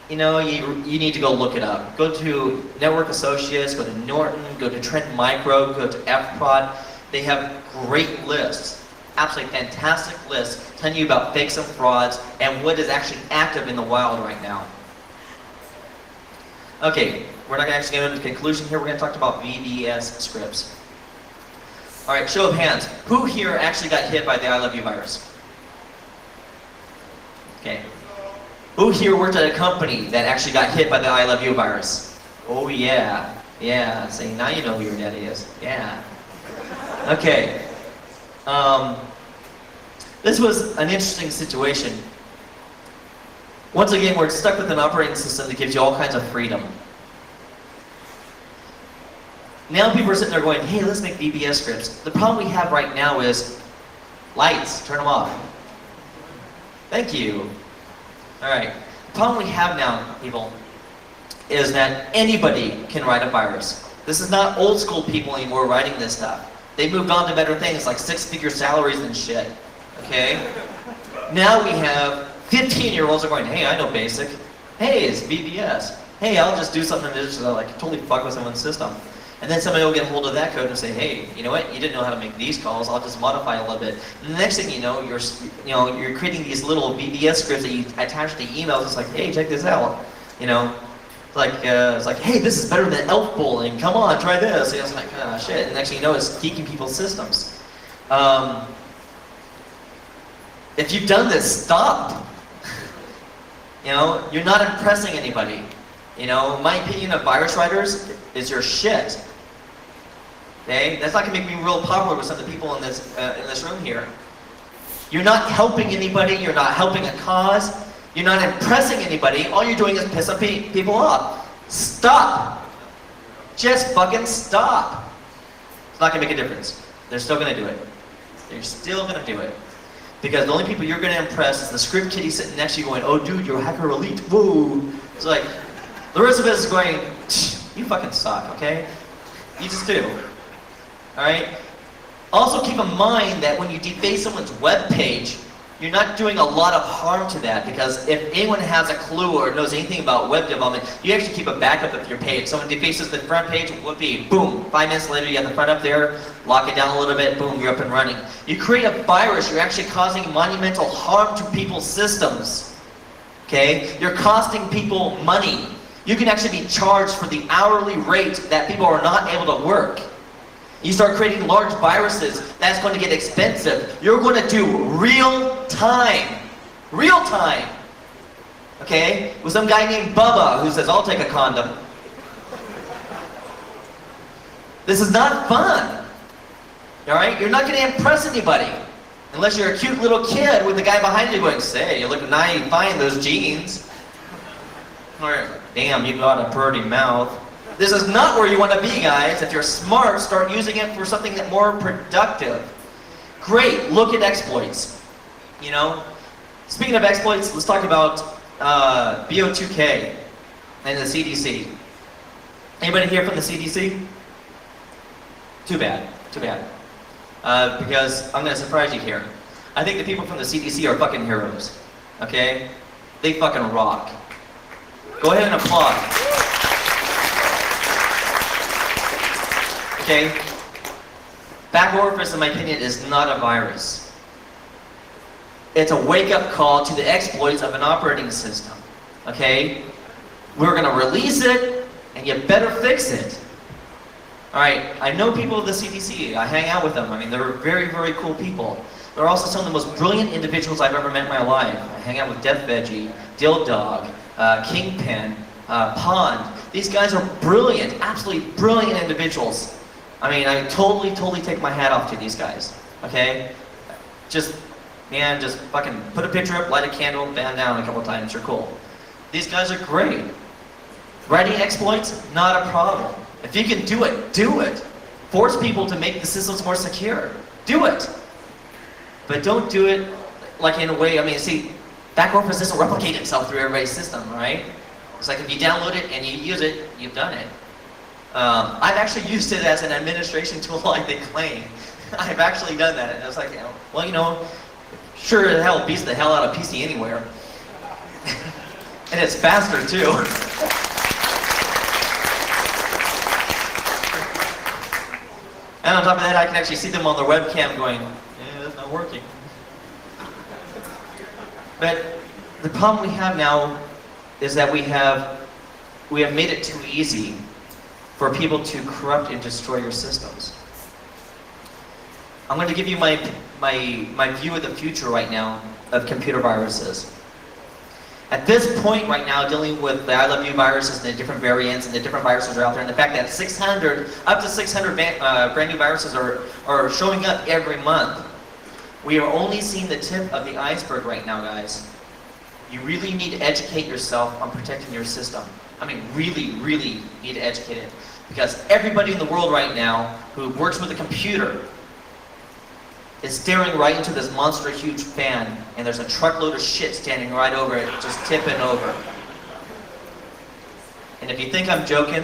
You need to go look it up. Go to Network Associates, go to Norton, go to Trend Micro, go to FProd. They have great lists, absolutely fantastic lists, telling you about fakes and frauds and what is actually active in the wild right now. Okay, we're not going to actually get into the conclusion here. We're going to talk about VBS scripts. All right, show of hands. Who here actually got hit by the I Love You virus? Okay. Who here worked at a company that actually got hit by the I Love You virus? Oh yeah, yeah. See, now you know who your daddy is. Yeah. Okay. This was an interesting situation. Once again, we're stuck with an operating system that gives you all kinds of freedom. Now people are sitting there going, hey, let's make VBS scripts. The problem we have right now is lights, turn them off. Thank you. All right. The problem we have now, people, is that anybody can write a virus. This is not old school people anymore writing this stuff. They moved on to better things like 6-figure salaries and shit. Okay? Now we have 15-year-olds are going, hey, I know BASIC. Hey, it's VBS. Hey, I'll just do something that just like totally fuck with someone's system. And then somebody will get a hold of that code and say, hey, you know what? You didn't know how to make these calls. I'll just modify a little bit. And the next thing you know, you're creating these little VBS scripts that you attach to emails. It's like, hey, check this out. It's like, hey, this is better than elf bowling. Come on, try this. And it's like, ah, shit. And next thing you know, it's geeking people's systems. If you've done this, stop. You're not impressing anybody. My opinion of virus writers is your shit. Okay, that's not gonna make me real popular with some of the people in this room here. You're not helping anybody. You're not helping a cause. You're not impressing anybody. All you're doing is pissing people off. Stop. Just fucking stop. It's not gonna make a difference. They're still gonna do it. They're still gonna do it. Because the only people you're gonna impress is the script kiddie sitting next to you going, oh dude, you're a hacker elite, whoa. It's like, the rest of us is going, you fucking suck, okay? You just do. Alright? Also keep in mind that when you deface someone's web page, you're not doing a lot of harm to that, because if anyone has a clue or knows anything about web development, you actually keep a backup of your page. Someone defaces the front page, whoopee, boom. 5 minutes later, you have the front up there, lock it down a little bit, boom, you're up and running. You create a virus, you're actually causing monumental harm to people's systems. Okay? You're costing people money. You can actually be charged for the hourly rate that people are not able to work. You start creating large viruses, that's going to get expensive. You're going to do real time. Real time. Okay? With some guy named Bubba who says, I'll take a condom. This is not fun. Alright? You're not going to impress anybody. Unless you're a cute little kid with the guy behind you going, say, you look nice, fine, those jeans. Or, damn, you got a pretty mouth. This is not where you want to be, guys. If you're smart, start using it for something that more productive. Great, look at exploits. You know? Speaking of exploits, let's talk about H2K and the CDC. Anybody here from the CDC? Too bad, too bad. Because I'm going to surprise you here. I think the people from the CDC are fucking heroes. Okay? They fucking rock. Go ahead and applaud. Okay? Back orifice, in my opinion, is not a virus. It's a wake-up call to the exploits of an operating system. Okay? We're going to release it, and you better fix it. Alright, I know people at the CDC. I hang out with them. I mean, they're very, very cool people. They're also some of the most brilliant individuals I've ever met in my life. I hang out with Death Veggie, Dill Dog, Kingpin, Pond. These guys are brilliant, absolutely brilliant individuals. I mean, I totally take my hat off to these guys. Okay? Just fucking put a picture up, light a candle, band down a couple times, you're cool. These guys are great. Writing exploits, not a problem. If you can do it, do it. Force people to make the systems more secure. Do it. But don't do it like in a way, I mean, see, back orifice doesn't replicate itself through everybody's system, right? It's like if you download it and you use it, you've done it. I've actually used it as an administration tool like they claim. I've actually done that, and I was like, well, you know, sure as hell beats the hell out of PC anywhere. And it's faster too. And on top of that, I can actually see them on their webcam going, yeah, that's not working. But the problem we have now is that we have made it too easy for people to corrupt and destroy your systems. I'm going to give you my view of the future right now of computer viruses. At this point right now, dealing with the I Love You viruses and the different variants and the different viruses are out there, and the fact that up to 600 brand new viruses are showing up every month, we are only seeing the tip of the iceberg right now, guys. You really need to educate yourself on protecting your system. I mean, really need to educate it. Because everybody in the world right now who works with a computer is staring right into this monster huge fan, and there's a truckload of shit standing right over it, just tipping over. And if you think I'm joking,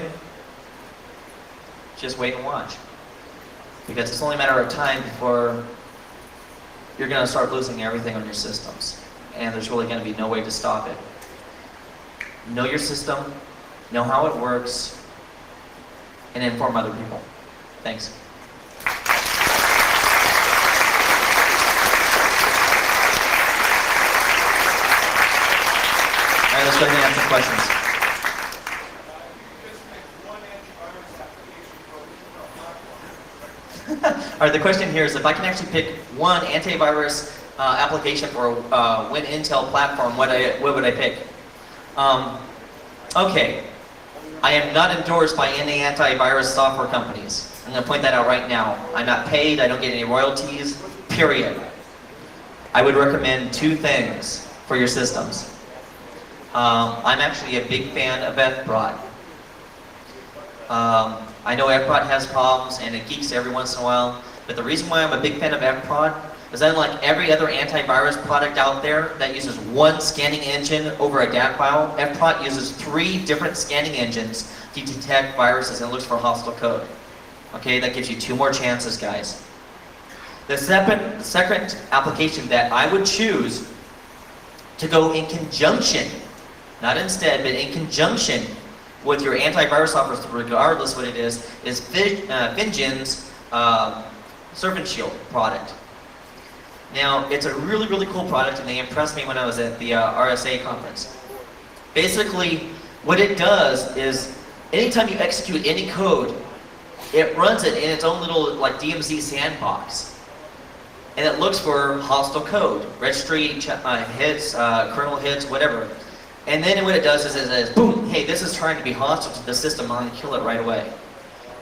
just wait and watch. Because it's only a matter of time before you're going to start losing everything on your systems. And there's really going to be no way to stop it. Know your system, know how it works, and inform other people. Thanks. All right, let's go ahead and answer questions. All right, the question here is if I can actually pick one antivirus application for a Win Intel platform, what would I pick? Okay, I am not endorsed by any antivirus software companies. I'm going to point that out right now. I'm not paid, I don't get any royalties, period. I would recommend two things for your systems. I'm actually a big fan of FPROT. I know FPROT has problems and it geeks every once in a while, but the reason why I'm a big fan of FPROT is that unlike every other antivirus product out there that uses one scanning engine over a DAT file, FPROT uses 3 different scanning engines to detect viruses and looks for hostile code. Okay, that gives you 2 more chances, guys. The second application that I would choose to go in conjunction, not instead, but in conjunction with your antivirus software, regardless what it is Fingen's Serpent Shield product. Now, it's a really cool product, and they impressed me when I was at the RSA conference. Basically, What it does is, anytime you execute any code, it runs it in its own little like DMZ sandbox. And it looks for hostile code, registry hits, kernel hits, whatever. And then what it does is it says, boom, hey, this is trying to be hostile to the system, I'm gonna kill it right away.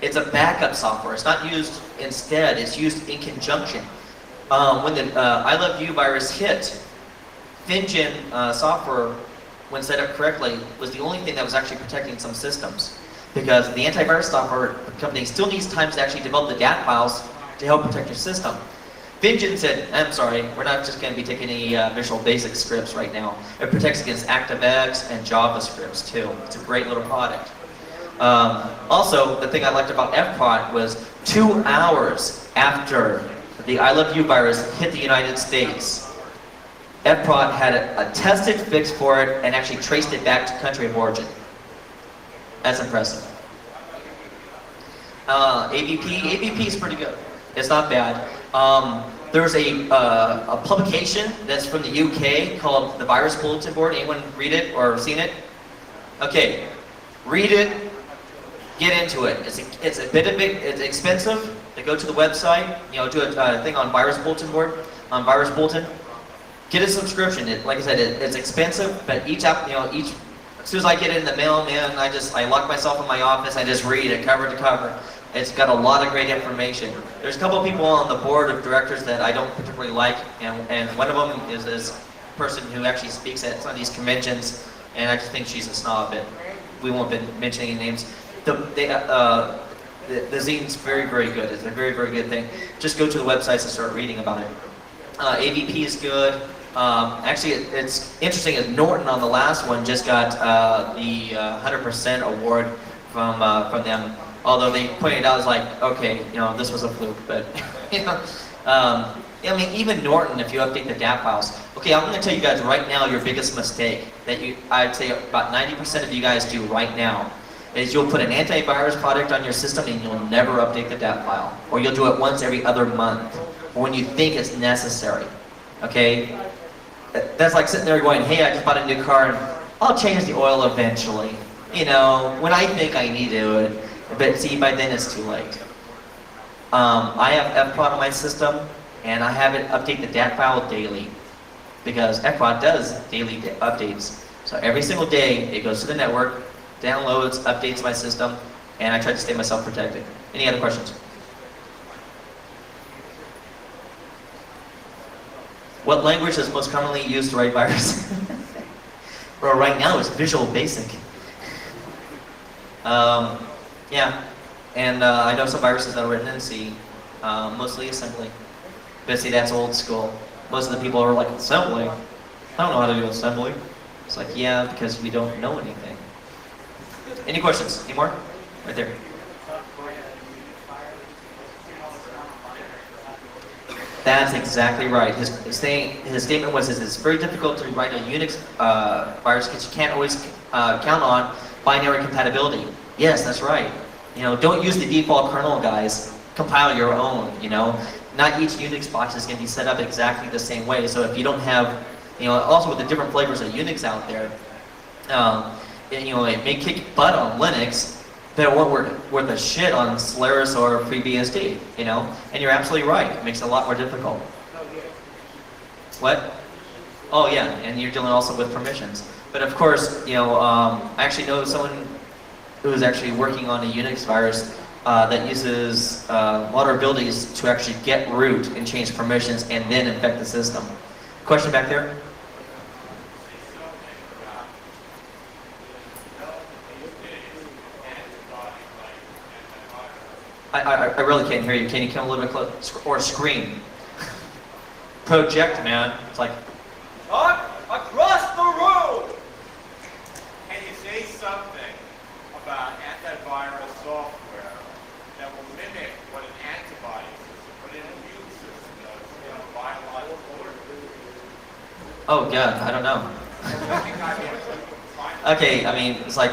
It's a backup software. It's not used instead, it's used in conjunction. When the I Love You virus hit, FinGen software, when set up correctly, was the only thing that was actually protecting some systems. Because the antivirus software company still needs time to actually develop the DAT files to help protect your system. FinGen said, I'm sorry, we're not just going to be taking any Visual Basic scripts right now. It protects against ActiveX and JavaScripts too. It's a great little product. Also, the thing I liked about FPROT was 2 hours after the I Love You virus hit the United States, FPROT had a tested fix for it and actually traced it back to country of origin. That's impressive. ABP is pretty good. It's not bad. There's a publication that's from the UK called the Virus Bulletin Board. Anyone read it or seen it? Okay, read it, get into it. It's a bit of it. It's expensive. To go to the website, do a thing on Virus Bulletin Board, on Virus Bulletin. Get a subscription. Like I said, it's expensive, but each as soon as I get it in the mail, man, I lock myself in my office. I just read it cover to cover. It's got a lot of great information. There's a couple of people on the board of directors that I don't particularly like, and one of them is this person who actually speaks at some of these conventions, and I just think she's a snob. But we won't be mentioning any names. The zine's very, very good. It's a very, very good thing. Just go to the websites and start reading about it. AVP is good. Actually, it's interesting as Norton on the last one just got the 100% award from them. Although they pointed out, it's like, okay, this was a fluke, but I mean, even Norton, if you update the DAP files. Okay, I'm going to tell you guys right now your biggest mistake that I'd say about 90% of you guys do right now is you'll put an antivirus product on your system and you'll never update the DAP file, or you'll do it once every other month, or when you think it's necessary. Okay. That's like sitting there going, hey, I just bought a new car and I'll change the oil eventually. When I think I need to, but see, by then it's too late. I have FPROT on my system and I have it update the DAT file daily because FPROT does daily updates. So every single day it goes to the network, downloads, updates my system, and I try to stay myself protected. Any other questions? What language is most commonly used to write viruses? Well, right now it's Visual Basic. Yeah, and I know some viruses that are written in C, mostly assembly. But see, that's old school. Most of the people are like, assembly? I don't know how to do assembly. It's like, yeah, because we don't know anything. Any questions? Any more? Right there. That's exactly right. His statement was it's very difficult to write a Unix virus because you can't always count on binary compatibility. Yes, that's right. Don't use the default kernel, guys. Compile your own, Not each Unix box is going to be set up exactly the same way. So if you don't have, also with the different flavors of Unix out there, it may kick butt on Linux, but it won't work worth a shit on Solaris or FreeBSD, And you're absolutely right. It makes it a lot more difficult. What? Oh yeah, and you're dealing also with permissions. But of course, I actually know someone who is actually working on a Unix virus that uses vulnerabilities to actually get root and change permissions and then infect the system. Question back there? I really can't hear you. Can you come a little bit closer? Or scream. Project, man. It's like, across the room! Can you say something about antivirus software that will mimic what an antibody system, what an immune system does in a biological order? Oh God, I don't know. Okay, I mean, it's like,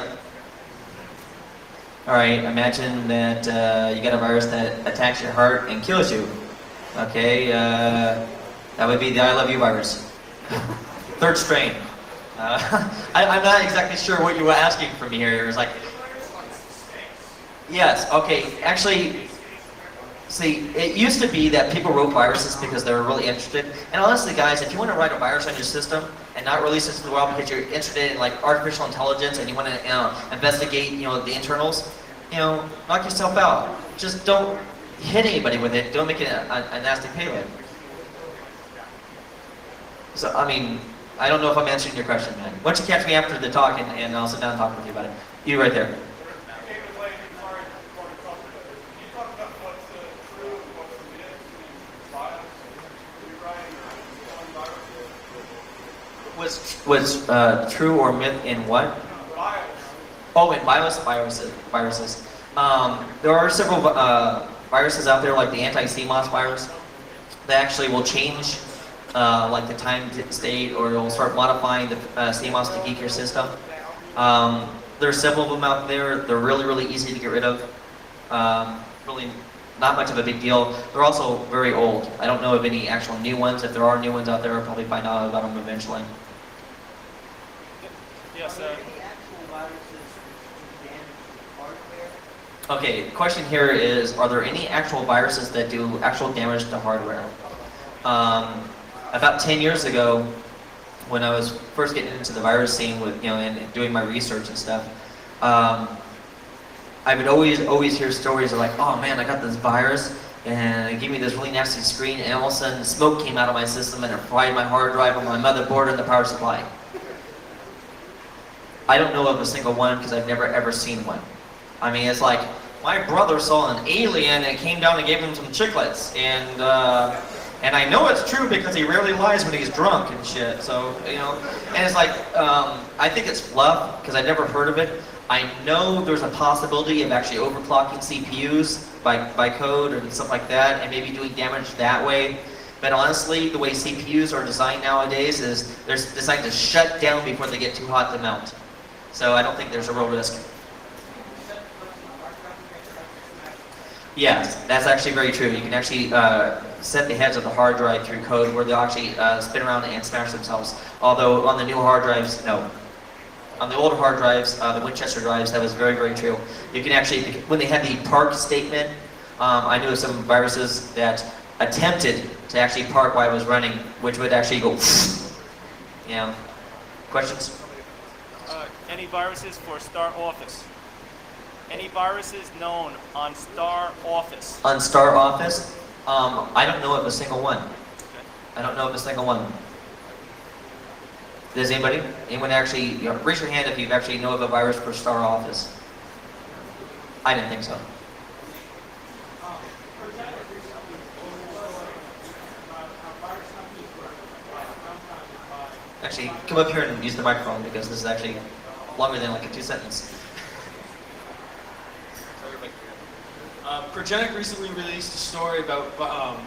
all right, imagine that you get a virus that attacks your heart and kills you. Okay, that would be the I Love You virus. Third strain. I'm not exactly sure what you were asking from me here. It was like, yes, okay, actually, see, it used to be that people wrote viruses because they were really interested. And honestly, guys, if you want to write a virus on your system and not release it to the world because you're interested in like artificial intelligence and you want to investigate, the internals, knock yourself out. Just don't hit anybody with it. Don't make it a nasty payload. So, I mean, I don't know if I'm answering your question, man. Why don't you catch me after the talk and I'll sit down and talk with you about it. You right there. Was true or myth in what? Oh, in viruses. There are several viruses out there, like the anti-CMOS virus, that actually will change like the time state, or it'll start modifying the CMOS to geek your system. There are several of them out there. They're really, really easy to get rid of. Really not much of a big deal. They're also very old. I don't know of any actual new ones. If there are new ones out there, I'll probably find out about them eventually. Yes, sir. Okay, the question here is, are there any actual viruses that do actual damage to hardware? About 10 years ago, when I was first getting into the virus scene with, and doing my research and stuff, I would always hear stories of like, oh man, I got this virus, and it gave me this really nasty screen, and all of a sudden smoke came out of my system and it fried my hard drive on my motherboard and the power supply. I don't know of a single one because I've never ever seen one. I mean, it's like, my brother saw an alien and came down and gave him some chiclets, and I know it's true because he rarely lies when he's drunk and shit, so, and it's like, I think it's fluff because I've never heard of it. I know there's a possibility of actually overclocking CPUs by code and stuff like that, and maybe doing damage that way. But honestly, the way CPUs are designed nowadays is they're designed to shut down before they get too hot to melt. So I don't think there's a real risk. Yes, that's actually very true. You can actually set the heads of the hard drive through code where they'll actually spin around and smash themselves. Although on the new hard drives, no. On the older hard drives, the Winchester drives, that was very, very true. You can actually, when they had the park statement, I knew of some viruses that attempted to actually park while I was running, which would actually go, Questions? Any viruses for Star Office? Any viruses known on Star Office? On Star Office? I don't know of a single one. Okay. I don't know of a single one. Does anybody? Anyone actually, raise your hand if you actually know of a virus for Star Office. I didn't think so. Actually, come up here and use the microphone because this is actually longer than like a 2-sentence. Progenic recently released a story about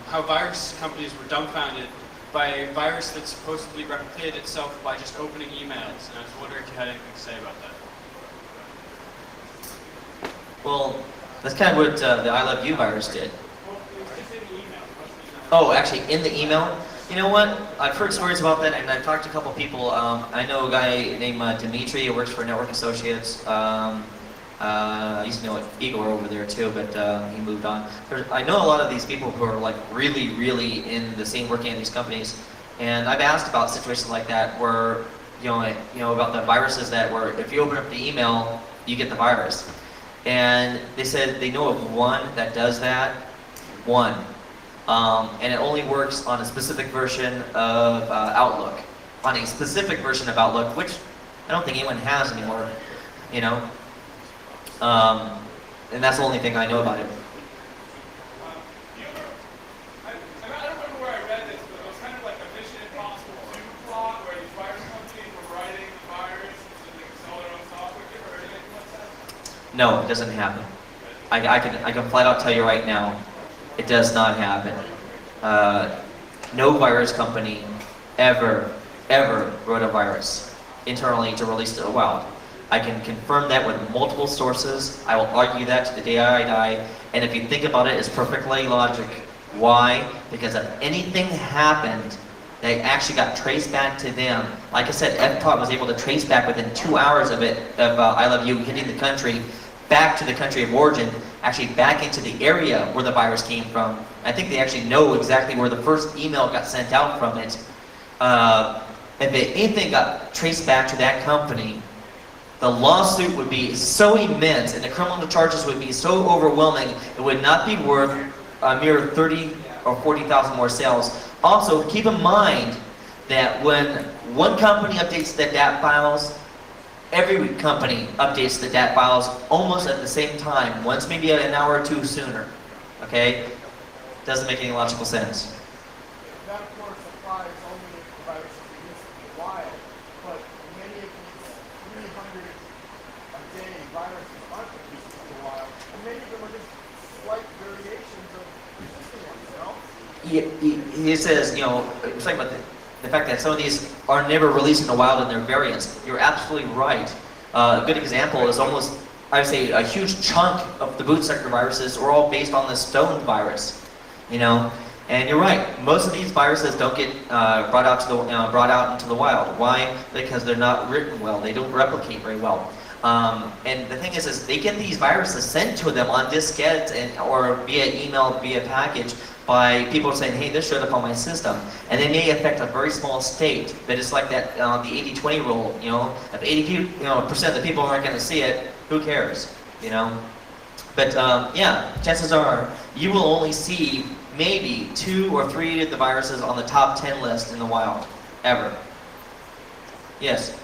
how virus companies were dumbfounded by a virus that supposedly replicated itself by just opening emails, and I was wondering if you had anything to say about that. Well, that's kind of what the I Love You virus did. Oh, actually, in the email? You know what? I've heard stories about that, and I've talked to a couple people. I know a guy named Dimitri who works for Network Associates. I used to know Igor over there too, but he moved on. I know a lot of these people who are like really, really in the scene working in these companies, and I've asked about situations like that where, about the viruses that were, if you open up the email, you get the virus. And they said they know of one that does that, one. And it only works on a specific version of Outlook. On a specific version of Outlook, which I don't think anyone has anymore, and that's the only thing I know about it. I don't remember where I read this, but it was kind of like a Mission Impossible 2 plot where these virus companies were writing the virus so they could sell their own software. Have you ever heard anything like that? No, it doesn't happen. I can flat out tell you right now, it does not happen. No virus company ever wrote a virus internally to release to the wild. I can confirm that with multiple sources. I will argue that to the day I die. And if you think about it, it's perfectly logic. Why? Because if anything happened that actually got traced back to them. Like I said, FPOT was able to trace back within 2 hours of I Love You hitting the country, back to the country of origin, actually back into the area where the virus came from. I think they actually know exactly where the first email got sent out from it. If anything got traced back to that company, the lawsuit would be so immense and the criminal charges would be so overwhelming, it would not be worth a mere 30 or 40,000 more sales. Also, keep in mind that when one company updates the DAT files, every company updates the DAT files almost at the same time, once maybe an hour or two sooner. Okay? Doesn't make any logical sense. That, of course, applies only if the virus exists in the wild, but many of these 300 a day viruses aren't produced in the wild, and many of them are just slight variations of existing ones, you know? He says, you know, talking about the fact that some of these are never released in the wild in their variants. You're absolutely right. A good example is almost, I would say, a huge chunk of the boot sector viruses are all based on the stone virus. You know, and you're right. Most of these viruses don't get brought out into the wild. Why? Because they're not written well. They don't replicate very well. And the thing is they get these viruses sent to them on diskettes or via email, via package, by people saying, hey, this showed up on my system. And they may affect a very small state, but it's like that, the 80-20 rule, you know, if 80% of the people aren't going to see it, who cares, you know? But yeah, chances are you will only see maybe 2 or 3 of the viruses on the top 10 list in the wild, ever. Yes?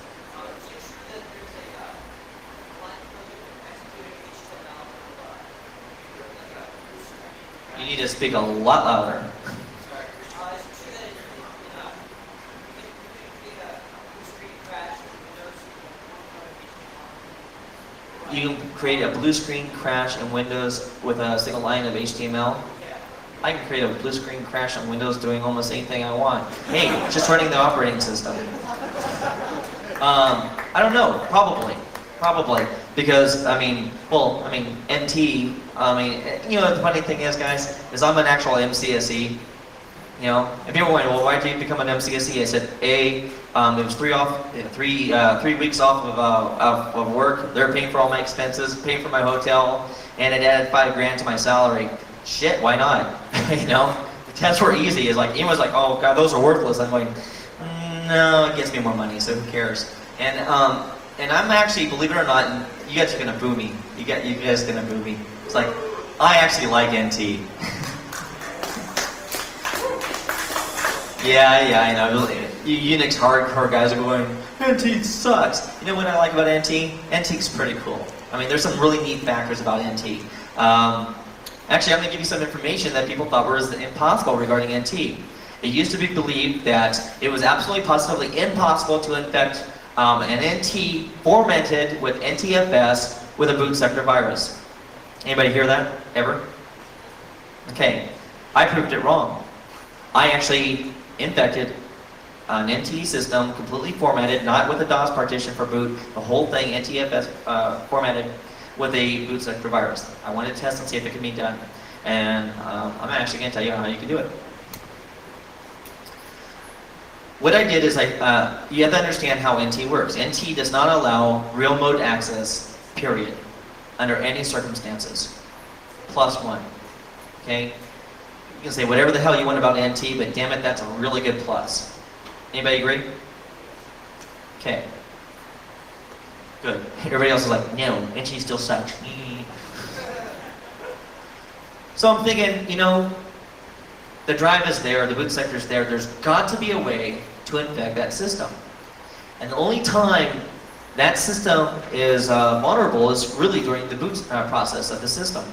You need to speak a lot louder. You can create a blue screen crash in Windows with a single line of HTML. I can create a blue screen crash in Windows doing almost anything I want. Hey, just running the operating system. I don't know, probably. Because, NT, you know, the funny thing is, guys, is I'm an actual MCSE. You know, and people went, well, why did you become an MCSE? I said, it was 3 weeks off of work. They're paying for all my expenses, paying for my hotel, and it added $5,000 to my salary. Shit, why not? You know, the tests were easy. It's like, was like, oh god, those are worthless. I'm like, no, it gets me more money, so who cares? And I'm actually, believe it or not, you guys are gonna boo me. You guys are gonna boo me. It's like, I actually like NT. Yeah, I know. You Unix hardcore guys are going, NT sucks. You know what I like about NT? NT's pretty cool. I mean, there's some really neat factors about NT. Actually, I'm going to give you some information that people thought was impossible regarding NT. It used to be believed that it was absolutely positively impossible to infect an NT formatted with NTFS with a boot sector virus. Anybody hear that? Ever? Okay. I proved it wrong. I actually infected an NT system completely formatted, not with a DOS partition for boot, the whole thing NTFS formatted with a boot sector virus. I wanted to test and see if it could be done. And I'm actually going to tell you how you can do it. What I did is you have to understand how NT works. NT does not allow real mode access, period, under any circumstances. +1. Okay? You can say whatever the hell you want about NT, but damn it, that's a really good plus. Anybody agree? Okay. Good. Everybody else is like, no, NT still sucks. So I'm thinking, you know, the drive is there, the boot sector is there, there's got to be a way to infect that system. And the only time that system is vulnerable is really during the boot process of the system.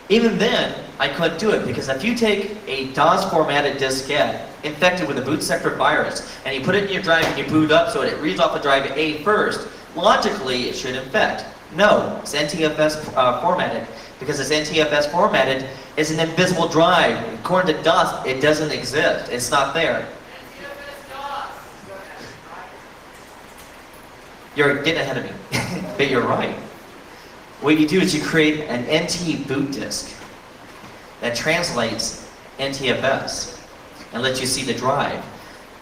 Even then, I couldn't do it because if you take a DOS formatted diskette infected with a boot sector virus and you put it in your drive and you boot up so it reads off the drive A first, logically it should infect. No, it's NTFS formatted. Because it's NTFS formatted, it's an invisible drive. According to DOS, it doesn't exist. It's not there. You're getting ahead of me, but you're right. What you do is you create an NT boot disk that translates NTFS. and lets you see the drive.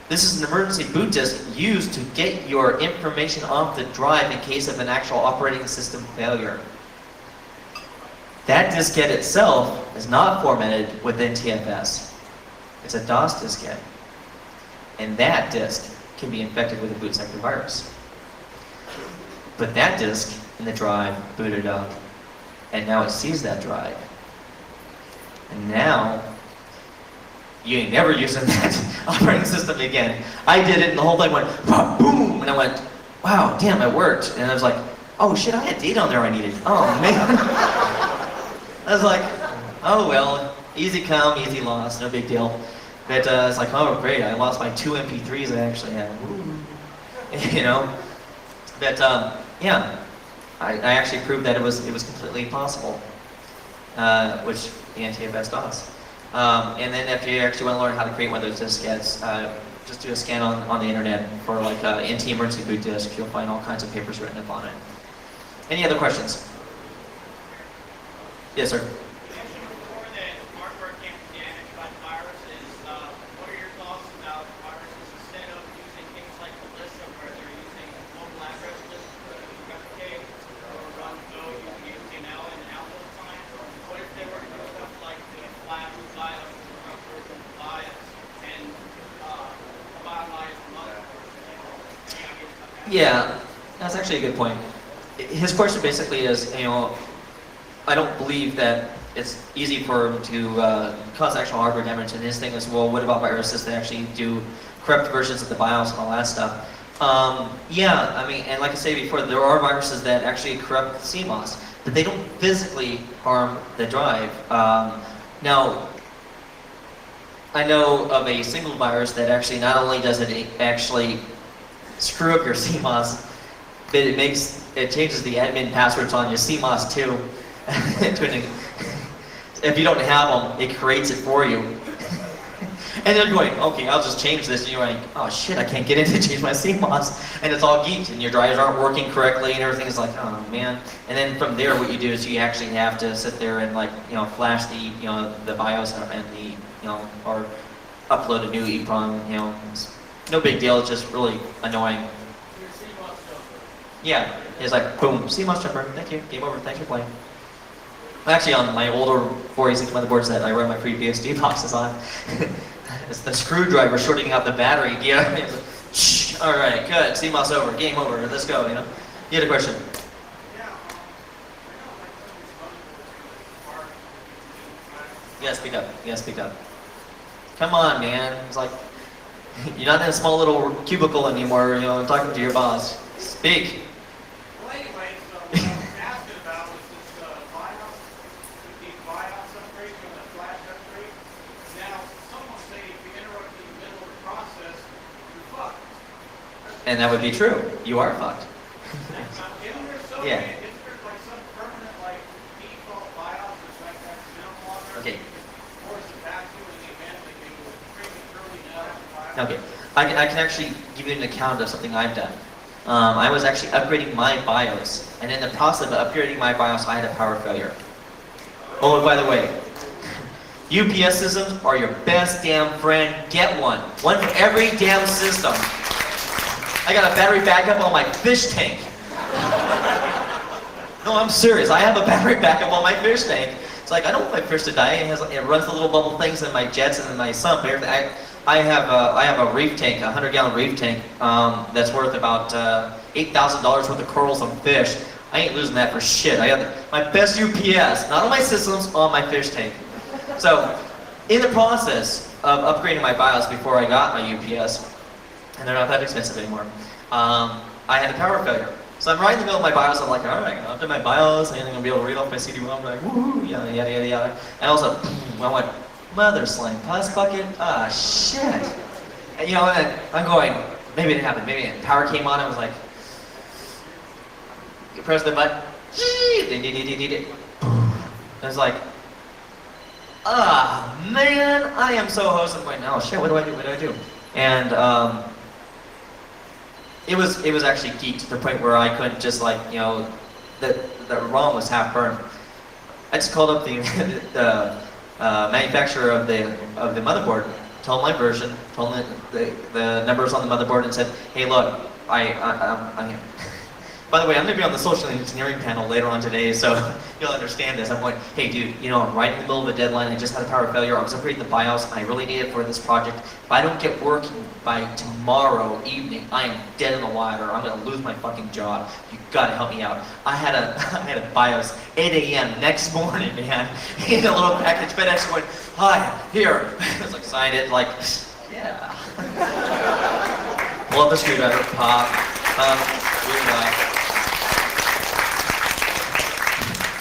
This is an emergency boot disk used to get your information off the drive in case of an actual operating system failure. That diskette itself is not formatted with NTFS. It's a DOS diskette. And that disk can be infected with a boot sector virus. Put that disk in the drive, boot it up, and now it sees that drive. And now, you ain't never using that operating system again. I did it and the whole thing went boom, and I went, wow, damn, it worked. And I was like, oh shit, I had data on there I needed. Oh man. I was like, oh well, easy come, easy loss, no big deal. But it's like, oh great, I lost my 2 MP3s I actually had. You know? But yeah, I actually proved that it was completely possible, which the NTFS does. And then if you actually want to learn how to create one of those diskettes, just do a scan on the internet for like NT emergency boot disk. You'll find all kinds of papers written up on it. Any other questions? Yes, sir. You mentioned before that hardware can be damaged by viruses. What are your thoughts about viruses instead of using things like Melissa, where they're using mobile address lists to replicate or run Go using HTML and Outlook times? What if they were to do stuff like the flash BIOS and BIOS and finalize the motherboard? Yeah, that's actually a good point. His question basically is, you know, I don't believe that it's easy for him to cause actual hardware damage, and his thing is, well, what about viruses that actually do corrupt versions of the BIOS and all that stuff? Yeah, I mean, and like I said before, there are viruses that actually corrupt CMOS, but they don't physically harm the drive. Now, I know of a single virus that actually not only does it actually screw up your CMOS, but it changes the admin passwords on your CMOS too. If you don't have them, it creates it for you. And they're going, okay, I'll just change this. And you're like, oh shit, I can't get in to change my CMOS. And it's all geeked, and your drivers aren't working correctly, and everything is like, oh man. And then from there, what you do is you actually have to sit there and like, you know, flash the, you know, the BIOS and the, you know, or upload a new EEPROM. You know, it's no big deal. It's just really annoying. Yeah, it's like, boom, CMOS jumper. Thank you. Game over. Thanks for playing. Actually, on my older 486 motherboards that I run my FreeBSD boxes on, it's the screwdriver shorting out the battery. Yeah. Shh. All right, good. CMOS over. Game over. Let's go. You know. You had a question? Yeah, speak up. Yeah, speak up. Come on, man. It's like you're not in a small little cubicle anymore. You know, talking to your boss. Speak. Well, anyway, so what I was asking about was this BIOS, these BIOS upgrades and the flash upgrade. Now, someone say if you interrupt in the middle of the process, you're fucked. And that would be true. You are fucked. Isn't there some, Yeah. isn't there like some permanent like default BIOS that's like that minimal on there? Okay. Or is it back to in the event that you prematurely know BIOS? Okay. I can actually give you an account of something I've done. I was actually upgrading my BIOS, and in the process of upgrading my BIOS, I had a power failure. Oh, and by the way, UPS systems are your best damn friend. Get one. One for every damn system. I got a battery backup on my fish tank. No, I'm serious. I have a battery backup on my fish tank. It's like, I don't want my fish to die. It runs the little bubble things in my jets and in my sump. I have a reef tank, a 100-gallon reef tank, that's worth about $8,000 worth of corals and fish. I ain't losing that for shit. I got my best UPS, not on my systems, on my fish tank. So, in the process of upgrading my BIOS before I got my UPS, and they're not that expensive anymore, I had a power failure. So I'm right in the middle of my BIOS. I'm like, all right, I'm after my BIOS, and I'm gonna be able to read off my CD-ROM. I'm like, woohoo, yada yada yada yada. And also, I went, mother slime, pus bucket, ah shit. And you know, and I'm going, maybe it didn't happen, maybe it. Power came on, I was like, you press the button, and it's like, ah man, I am so hosed. I'm going, oh shit, what do I do? And it was actually geeked to the point where I couldn't just like, you know, the ROM was half burned. I just called up the manufacturer of the motherboard told my version, told them the numbers on the motherboard, and said, hey, look, I by the way, I'm going to be on the social engineering panel later on today, so you'll understand this. I'm going, hey dude, you know, I'm right in the middle of a deadline, I just had a power failure, I was upgrading the BIOS, and I really need it for this project. If I don't get working by tomorrow evening, I am dead in the water, I'm going to lose my fucking job. You got to help me out. I had a BIOS, 8 a.m. next morning, man, in a little package, FedEx going, hi, here. I was like, signed it, like, yeah. Pull up the screwdriver, pop,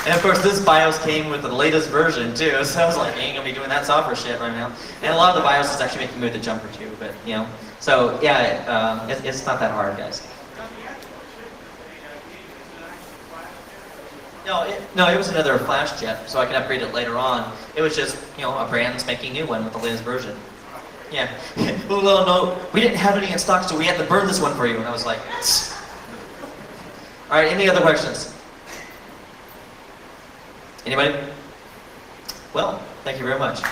and of course, this BIOS came with the latest version too, so I was like, I ain't gonna be doing that software shit right now. And a lot of the BIOS is actually making me with the jumper too, but you know. So yeah, it's not that hard, guys. No, it was another flash jet, so I can upgrade it later on. It was just, you know, a brand's making a new one with the latest version. Yeah. Well, no, we didn't have any in stock, so we had to burn this one for you. And I was like, all right, any other questions? Anybody? Well, thank you very much.